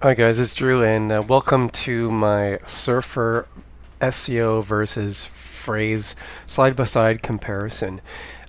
Hi guys, it's Drew and welcome to my Surfer SEO versus Frase side-by-side comparison.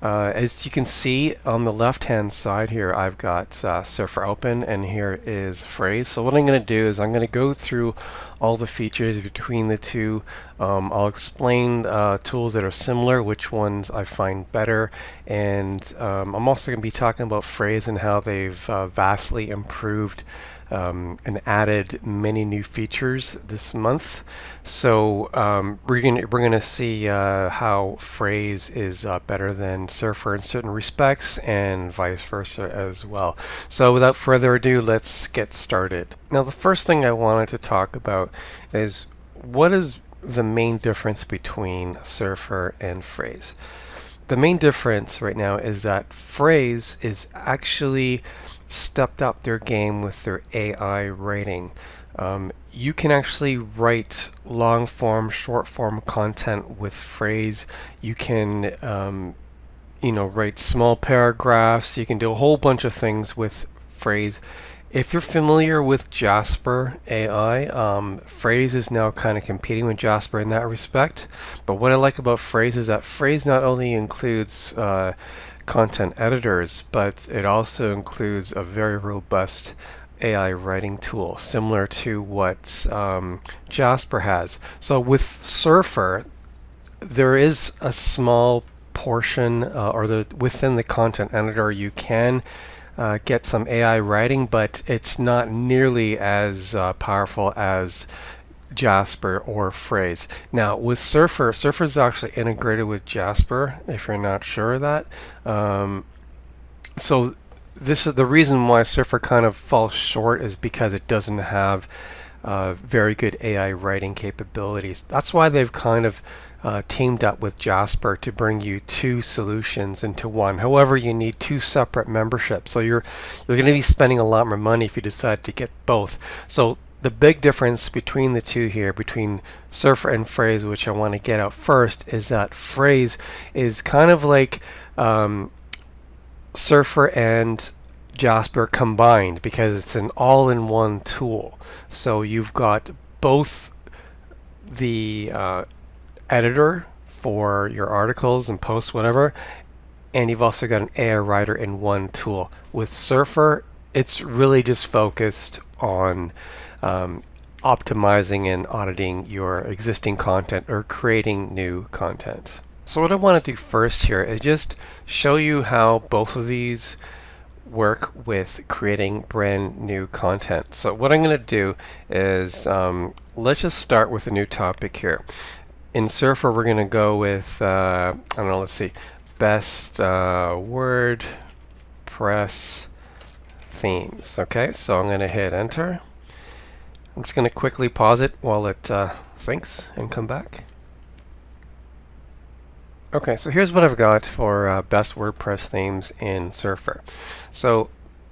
As you can see on the left-hand side here, I've got Surfer open and here is Frase. So what I'm going to do is I'm going to go through all the features between the two. I'll explain tools that are similar, which ones I find better, and I'm also going to be talking about Frase and how they've vastly improved and added many new features this month. So we're gonna see how Frase is better than Surfer in certain respects, and vice versa as well. So without further ado, let's get started. Now, the first thing I wanted to talk about is what is the main difference between Surfer and Frase. The main difference right now is that Frase is actually stepped up their game with their AI writing. You can actually write long form, short form content with Frase. You can write small paragraphs. You can do a whole bunch of things with Frase. If you're familiar with Jasper AI, Frase is now kind of competing with Jasper in that respect. But what I like about Frase is that Frase not only includes content editors, but it also includes a very robust AI writing tool, similar to what Jasper has. So with Surfer, there is a small portion, within the content editor, you can get some AI writing, but it's not nearly as powerful as Jasper or Frase. Now with Surfer, Surfer is actually integrated with Jasper, if you're not sure of that. So this is the reason why Surfer kind of falls short, is because it doesn't have very good AI writing capabilities. That's why they've kind of teamed up with Jasper to bring you two solutions into one. However, you need two separate memberships, so you're going to be spending a lot more money if you decide to get both. So the big difference between the two here, between Surfer and Frase, which I want to get out first, is that Frase is kind of like Surfer and Jasper combined, because it's an all-in-one tool. So you've got both the editor for your articles and posts, whatever, and you've also got an AI writer in one tool. With Surfer, it's really just focused on optimizing and auditing your existing content or creating new content. So what I want to do first here is just show you how both of these work with creating brand new content. So what I'm going to do is let's just start with a new topic here. In Surfer, we're going to go with I don't know, let's see, best WordPress themes. Okay, so I'm going to hit enter. I'm just going to quickly pause it while it thinks and come back. Okay, so here's what I've got for best WordPress themes in Surfer. So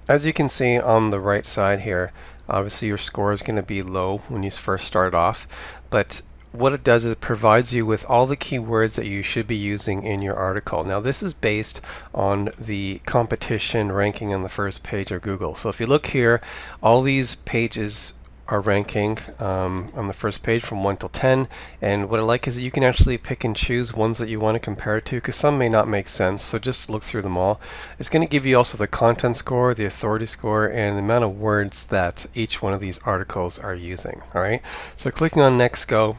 as you can see on the right side here, obviously your score is going to be low when you first start off, but what it does is it provides you with all the keywords that you should be using in your article. Now this is based on the competition ranking on the first page of Google. So if you look here, all these pages are ranking on the first page from 1 till 10, and what I like is that you can actually pick and choose ones that you want to compare it to, because some may not make sense, so just look through them all. It's going to give you also the content score, the authority score, and the amount of words that each one of these articles are using. Alright, so clicking on let's go.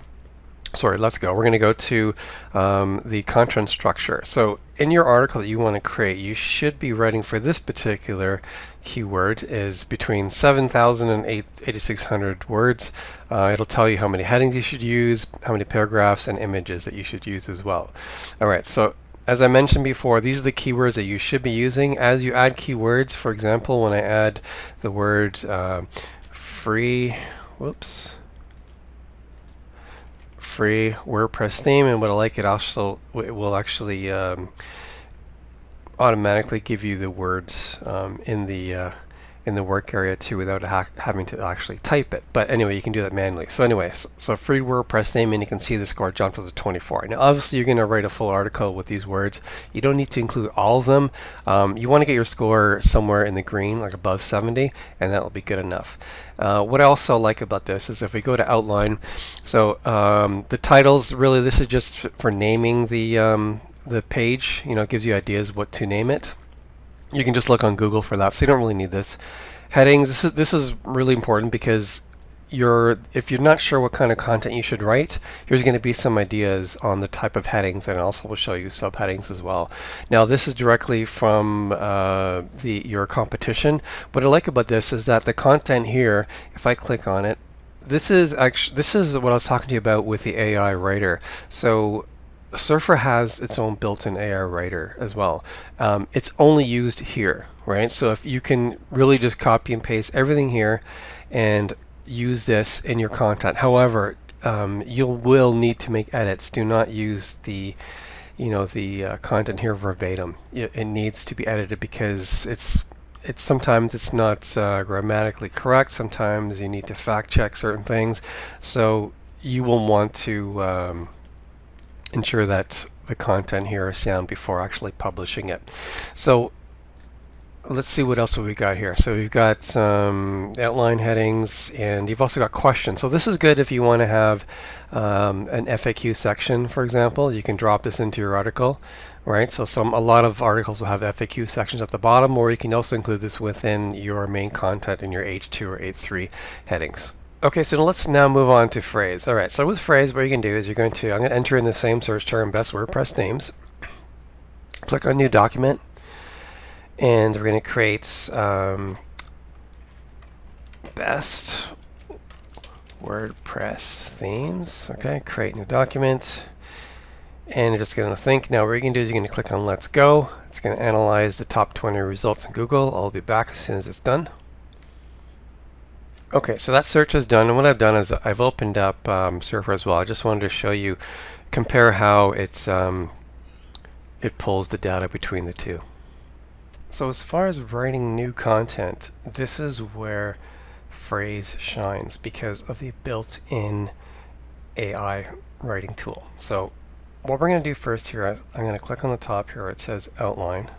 We're going to go to the content structure. So in your article that you want to create, you should be writing for this particular keyword is between 7,000 and 8,600 words. It'll tell you how many headings you should use, how many paragraphs, and images that you should use as well. Alright, so as I mentioned before, these are the keywords that you should be using. As you add keywords, for example, when I add the word free WordPress theme, and what I like, it will actually automatically give you the words in the in the work area too without having to actually type it. But anyway, you can do that manually. So anyway, so free WordPress name, and you can see the score jumped to 24. Now obviously you're going to write a full article with these words. You don't need to include all of them. You want to get your score somewhere in the green, like above 70, and that will be good enough. What I also like about this is if we go to outline, so the titles, really this is just for naming the page. You know, it gives you ideas what to name it. You can just look on Google for that, so you don't really need this. Headings, this is really important because if you're not sure what kind of content you should write, here's going to be some ideas on the type of headings, and also will show you subheadings as well. Now this is directly from your competition. What I like about this is that the content here, if I click on it, this is what I was talking to you about with the AI writer. So Surfer has its own built-in AI writer as well. It's only used here, right? So if you can really just copy and paste everything here and use this in your content. However, you will need to make edits. Do not use the content here verbatim. It needs to be edited because it's sometimes it's not grammatically correct. Sometimes you need to fact check certain things. So you will want to ensure that the content here is sound before actually publishing it. So let's see what else we got here. So we've got some outline headings, and you've also got questions. So this is good if you want to have an FAQ section, for example. You can drop this into your article, right? So a lot of articles will have FAQ sections at the bottom, or you can also include this within your main content in your H2 or H3 headings. Okay, so let's now move on to Frase. All right, so with Frase, what you can do is I'm going to enter in the same search term, best WordPress themes. Click on New Document, and we're going to create best WordPress themes. Okay, create new document, and it's just going to think. Now what you're going to do is you're going to click on Let's Go. It's going to analyze the top 20 results in Google. I'll be back as soon as it's done. Okay, so that search is done, and what I've done is I've opened up Surfer as well. I just wanted to show you, compare how it pulls the data between the two. So as far as writing new content, this is where Frase shines because of the built-in AI writing tool. So what we're going to do first here, I'm going to click on the top here where it says Outline.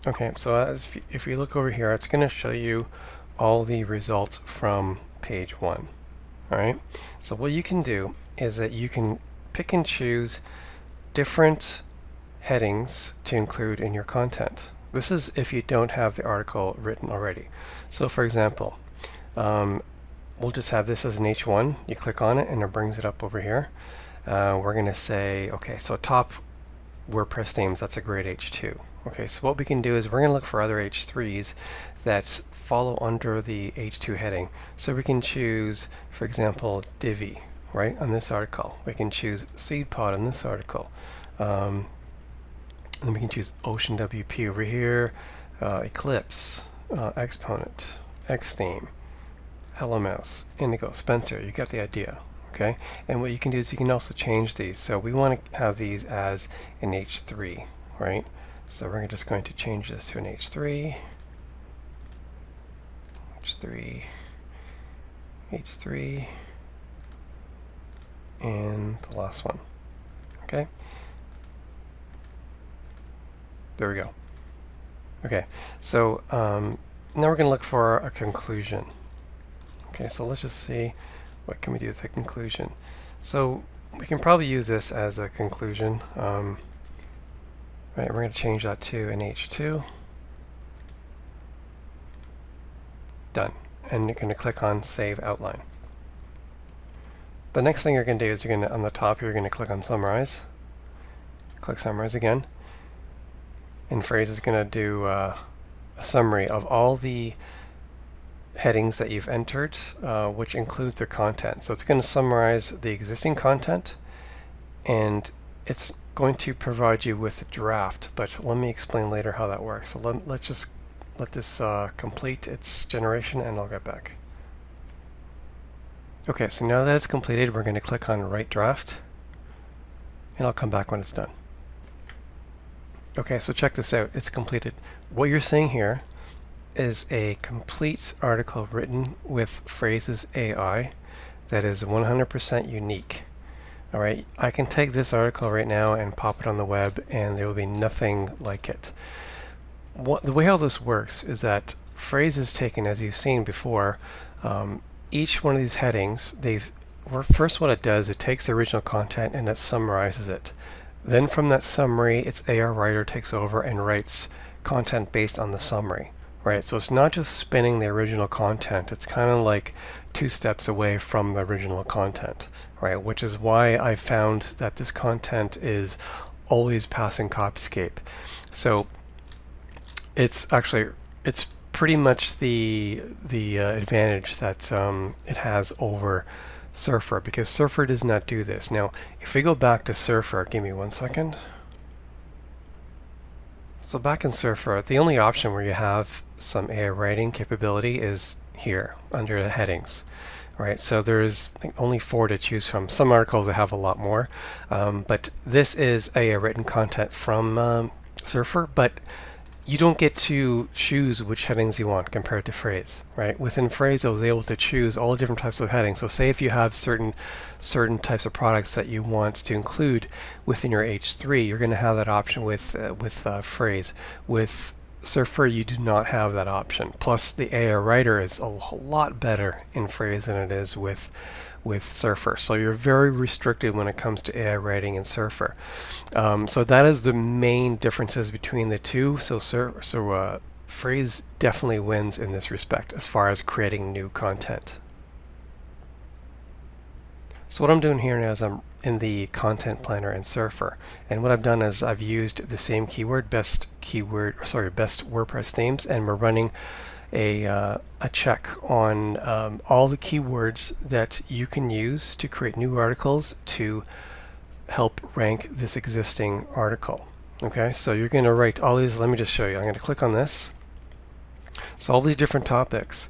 Okay, so if you look over here, it's going to show you all the results from page 1. All right, so what you can do is that you can pick and choose different headings to include in your content. This is if you don't have the article written already. So for example, we'll just have this as an H1. You click on it and it brings it up over here. We're going to say, okay, so top WordPress themes, that's a great H2. Okay, so what we can do is we're going to look for other H3s that follow under the H2 heading. So we can choose, for example, Divi, right, on this article. We can choose SeedPod on this article. And we can choose Ocean WP over here, Eclipse, Exponent, Xtheme, Hello Mouse, Indigo, Spencer. You get the idea. Okay, and what you can do is you can also change these. So we want to have these as an H3, right? So we're just going to change this to an H3, H3, H3, and the last one. Okay, there we go. Okay, so now we're going to look for a conclusion. Okay, so let's just see what can we do with the conclusion. So we can probably use this as a conclusion. Right, we're going to change that to an H2. Done. And you're going to click on Save Outline. The next thing you're going to do is you're going to, on the top, you're going to click on Summarize. Click Summarize again. And Frase is going to do a summary of all the headings that you've entered, which includes the content. So it's going to summarize the existing content, and it's going to provide you with a draft, but let me explain later how that works. So let's just let this complete its generation, and I'll get back. Okay, so now that it's completed, we're going to click on Write Draft, and I'll come back when it's done. Okay, so check this out. It's completed. What you're seeing here is a complete article written with Phrases AI that is 100% unique. All right, I can take this article right now and pop it on the web, and there will be nothing like it. The way how this works is that Frase is taken, as you've seen before, each one of these headings, first what it does, it takes the original content and it summarizes it. Then from that summary, its AI writer takes over and writes content based on the summary. Right, so it's not just spinning the original content, it's kind of like 2 steps away from the original content, right? Which is why I found that this content is always passing Copyscape. So it's pretty much the advantage that it has over Surfer, because Surfer does not do this. Now, if we go back to Surfer, give me 1 second. So back in Surfer, the only option where you have some AI writing capability is here under the headings, right? So there's only 4 to choose from. Some articles that have a lot more, but this is AI written content from Surfer, but you don't get to choose which headings you want compared to Frase, right? Within Frase, I was able to choose all different types of headings. So say if you have certain types of products that you want to include within your H3, you're going to have that option with Frase. With Surfer, you do not have that option. Plus, the AI writer is a lot better in Frase than it is with Surfer. So you're very restricted when it comes to AI writing in Surfer. So that is the main differences between the two. So Frase definitely wins in this respect as far as creating new content. So what I'm doing here now is I'm in the content planner in Surfer, and what I've done is I've used the same keyword, best WordPress themes, and we're running a check on all the keywords that you can use to create new articles to help rank this existing article. Okay, so you're going to write all these. Let me just show you. I'm going to click on this. So all these different topics,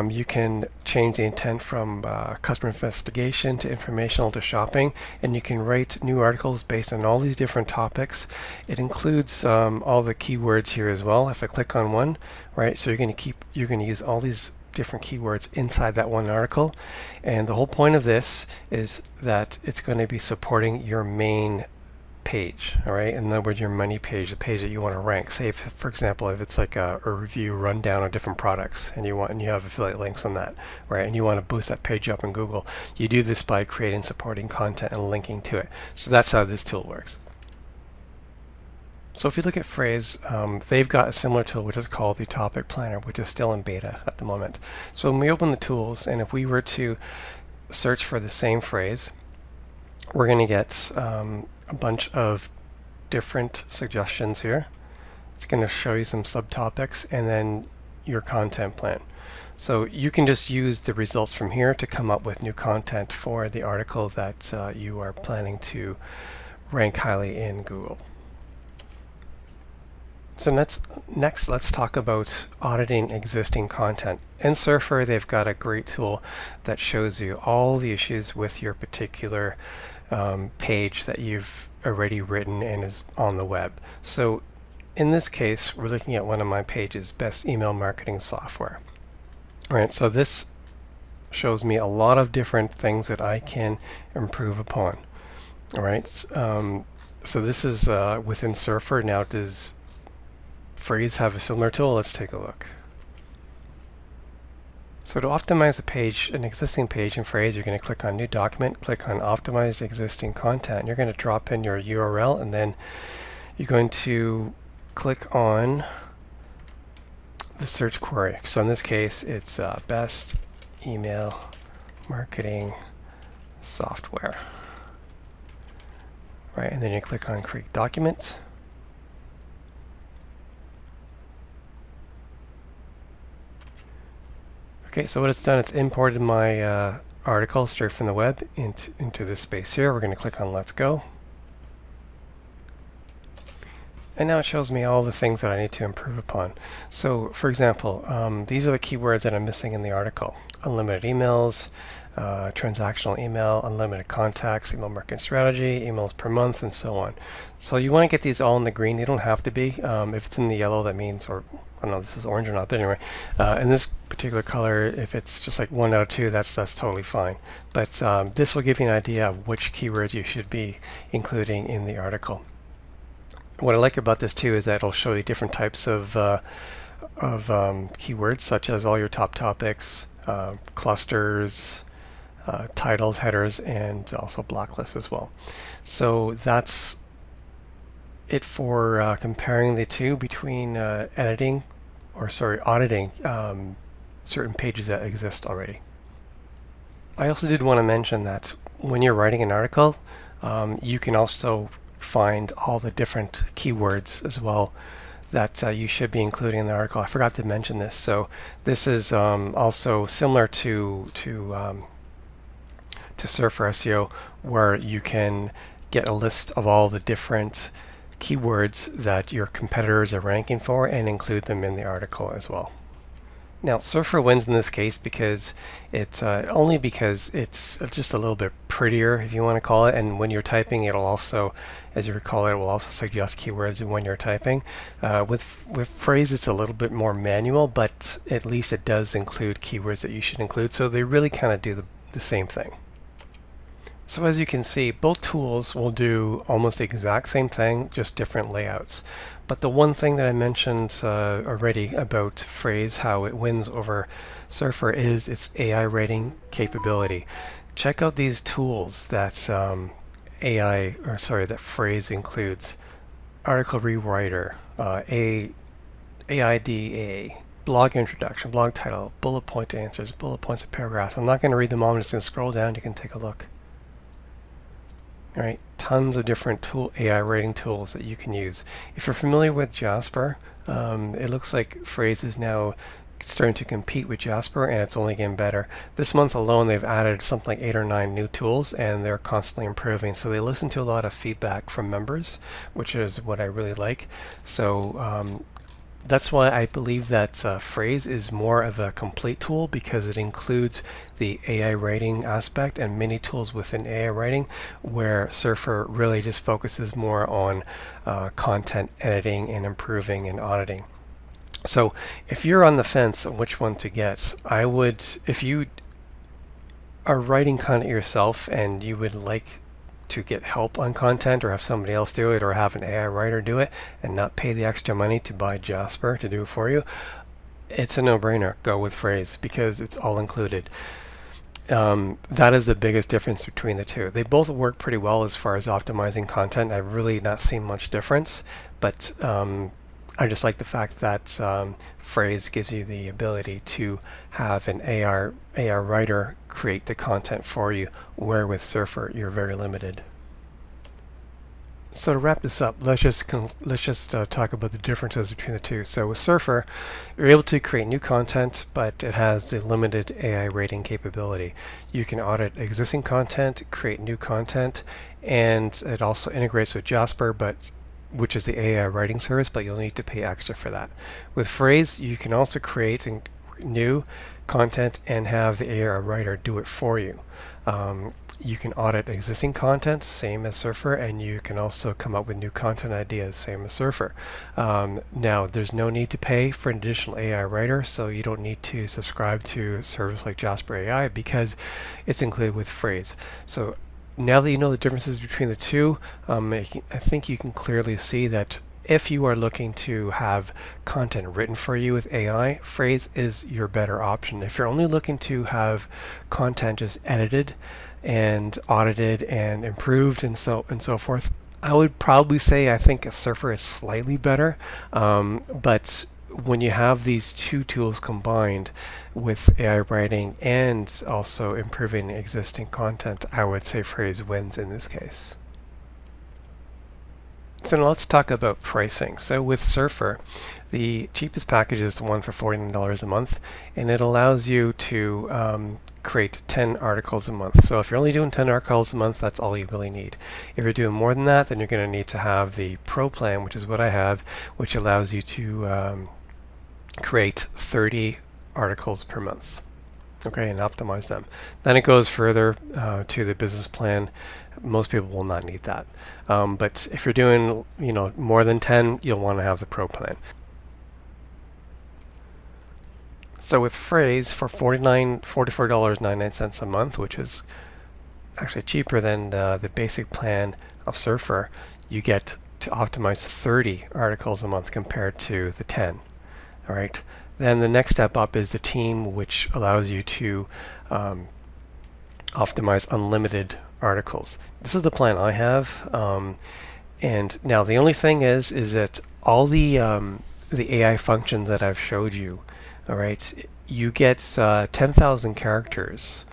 you can change the intent from customer investigation to informational to shopping, and you can write new articles based on all these different topics. It includes all the keywords here as well. If I click on one, right, so you're going to use all these different keywords inside that one article, and the whole point of this is that it's going to be supporting your main page, all right? In other words, your money page, the page that you want to rank. Say, for example, if it's like a review rundown of different products, and you have affiliate links on that, right? And you want to boost that page up in Google, you do this by creating supporting content and linking to it. So that's how this tool works. So if you look at Frase, they've got a similar tool which is called the Topic Planner, which is still in beta at the moment. So when we open the tools, and if we were to search for the same phrase, we're going to get a bunch of different suggestions here. It's going to show you some subtopics and then your content plan. So you can just use the results from here to come up with new content for the article that you are planning to rank highly in Google. So next, let's talk about auditing existing content. In Surfer, they've got a great tool that shows you all the issues with your particular page that you've already written and is on the web. So in this case, we're looking at one of my pages, Best Email Marketing Software. All right, so this shows me a lot of different things that I can improve upon. All right, so this is within Surfer. Now, does Frase have a similar tool? Let's take a look. So to optimize a page, an existing page in Frase, you're going to click on New Document, click on Optimize Existing Content. You're going to drop in your URL, and then you're going to click on the search query. So in this case, it's Best Email Marketing Software. Right, and then you click on Create Document. Okay, so what it's done, it's imported my article straight from the web into this space here. We're going to click on Let's Go. And now it shows me all the things that I need to improve upon. So, for example, these are the keywords that I'm missing in the article. Unlimited emails, transactional email, unlimited contacts, email marketing strategy, emails per month, and so on. So you want to get these all in the green. They don't have to be. If it's in the yellow, that means, or I don't know if this is orange or not, but anyway, in this particular color, if it's just like 1 out of 2, that's totally fine. But this will give you an idea of which keywords you should be including in the article. What I like about this too is that it'll show you different types of keywords, such as all your top topics, clusters, titles, headers, and also block lists as well. So that's it for comparing the two between auditing certain pages that exist already. I also did want to mention that when you're writing an article, you can also find all the different keywords as well that you should be including in the article. I forgot to mention this. So this is also similar to Surfer SEO, where you can get a list of all the different keywords that your competitors are ranking for and include them in the article as well. Now, Surfer wins in this case because it's only because it's just a little bit prettier, if you want to call it, and when you're typing, it'll also, as you recall, it will also suggest keywords when you're typing. With Frase, it's a little bit more manual, but at least it does include keywords that you should include, so they really kind of do the same thing. So as you can see, both tools will do almost the exact same thing, just different layouts. But the one thing that I mentioned already about Frase, how it wins over Surfer, is its AI rating capability. Check out these tools that that Frase includes: article rewriter, AIDA, blog introduction, blog title, bullet point answers, bullet points of paragraphs. I'm not going to read them all. I'm just going to scroll down. You can take a look. All right, tons of different AI rating tools that you can use. If you're familiar with Jasper, it looks like Frase is now starting to compete with Jasper, and it's only getting better. This month alone, they've added something like 8 or 9 new tools, and they're constantly improving. So they listen to a lot of feedback from members, which is what I really like. So that's why I believe that Frase is more of a complete tool, because it includes the AI writing aspect and many tools within AI writing, where Surfer really just focuses more on content editing and improving and auditing. So if you're on the fence on which one to get, I would, if you are writing content yourself and you would like to get help on content, or have somebody else do it, or have an AI writer do it and not pay the extra money to buy Jasper to do it for you, it's a no-brainer. Go with Frase because it's all included. That is the biggest difference between the two. They both work pretty well as far as optimizing content. I've really not seen much difference, but I just like the fact that Frase gives you the ability to have an AI writer create the content for you, where with Surfer you're very limited. So to wrap this up, let's just talk about the differences between the two. So with Surfer, you're able to create new content, but it has the limited AI rating capability. You can audit existing content, create new content, and it also integrates with Jasper, which is the AI writing service, but you'll need to pay extra for that. With Frase, you can also create new content and have the AI writer do it for you. You can audit existing content, same as Surfer, and you can also come up with new content ideas, same as Surfer. Now, there's no need to pay for an additional AI writer, so you don't need to subscribe to a service like Jasper AI because it's included with Frase. So now that you know the differences between the two, I think you can clearly see that if you are looking to have content written for you with AI, Frase is your better option. If you're only looking to have content just edited and audited and improved and so forth, I would probably say I think a Surfer is slightly better, but when you have these two tools combined with AI writing and also improving existing content, I would say Frase wins in this case. So now let's talk about pricing. So with Surfer, the cheapest package is the one for $49 a month, and it allows you to create 10 articles a month. So if you're only doing 10 articles a month, that's all you really need. If you're doing more than that, then you're going to need to have the Pro plan, which is what I have, which allows you to create 30 articles per month. okay, and optimize them. Then it goes further to the business plan. Most people will not need that. But if you're doing, more than 10, you'll want to have the pro plan. So with Frase for $44.99 a month, which is actually cheaper than the basic plan of Surfer, you get to optimize 30 articles a month compared to the 10. All right. Then the next step up is the team, which allows you to optimize unlimited articles. This is the plan I have. And now the only thing is that all the AI functions that I've showed you, all right, you get 10,000 characters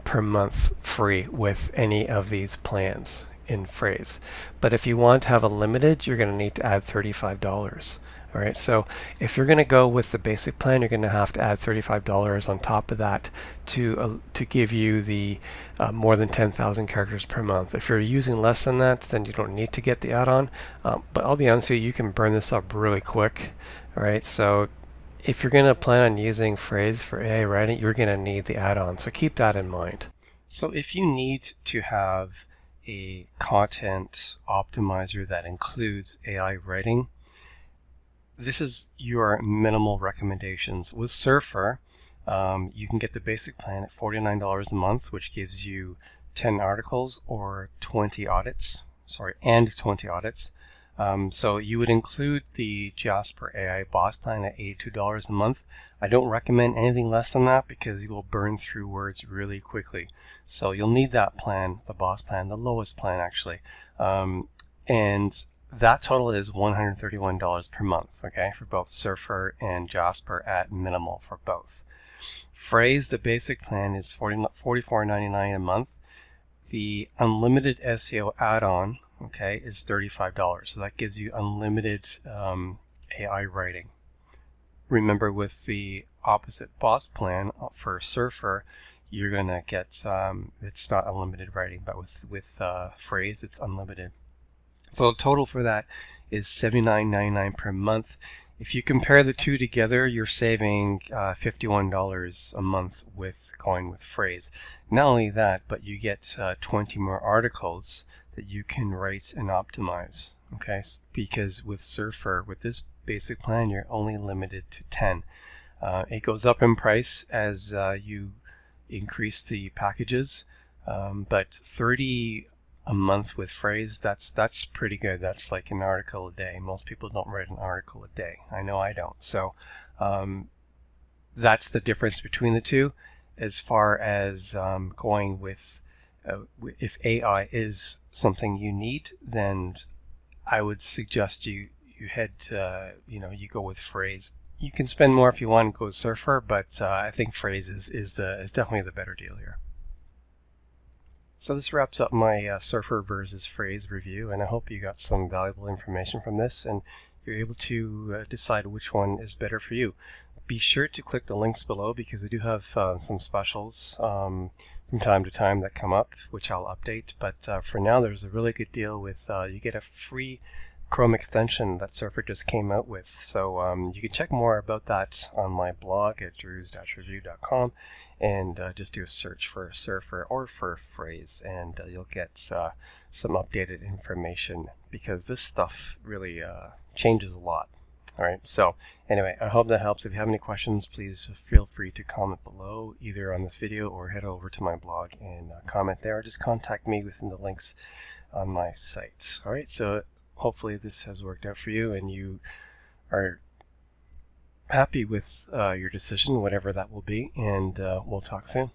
per month free with any of these plans in Frase. But if you want to have unlimited, you're going to need to add $35. All right, so if you're going to go with the basic plan, you're going to have to add $35 on top of that to give you the more than 10,000 characters per month. If you're using less than that, then you don't need to get the add-on. But I'll be honest with you, you can burn this up really quick. All right, so if you're going to plan on using Frase for AI writing, you're going to need the add-on. So keep that in mind. So if you need to have a content optimizer that includes AI writing, this is your minimal recommendations. With Surfer, you can get the basic plan at $49 a month, which gives you 10 articles or 20 audits. And 20 audits. So you would include the Jasper AI boss plan at $82 a month. I don't recommend anything less than that because you will burn through words really quickly. So you'll need that plan, the boss plan, the lowest plan actually. And that total is $131 per month, okay, for both Surfer and Jasper at minimal for both. Frase, the basic plan, is $44.99 a month. The unlimited SEO add-on, okay, is $35. So that gives you unlimited AI writing. Remember, with the opposite boss plan for Surfer, you're going to get, it's not unlimited writing, but with Frase, it's unlimited. So the total for that is $79.99 per month. If you compare the two together, you're saving $51 a month with going with Frase. Not only that, but you get 20 more articles that you can write and optimize. Okay, because with Surfer, with this basic plan, you're only limited to 10. It goes up in price as you increase the packages, but 30 a month with Frase, that's pretty good. That's like an article a day. Most people don't write an article a day. I know I don't. So that's the difference between the two. As far as going with, if AI is something you need, then I would suggest you head to, you go with Frase. You can spend more if you want to go Surfer, but I think Frase is definitely the better deal here. So this wraps up my Surfer versus Frase review, and I hope you got some valuable information from this and you're able to decide which one is better for you. Be sure to click the links below because I do have some specials from time to time that come up, which I'll update. But for now, there's a really good deal with you get a free Chrome extension that Surfer just came out with. So you can check more about that on my blog at drews-review.com. And just do a search for Surfer or for Frase, and you'll get some updated information because this stuff really changes a lot. All right, so anyway, I hope that helps. If you have any questions, please feel free to comment below, either on this video or head over to my blog and comment there, or just contact me within the links on my site. All right, so hopefully this has worked out for you and you are happy with your decision, whatever that will be, and we'll talk soon.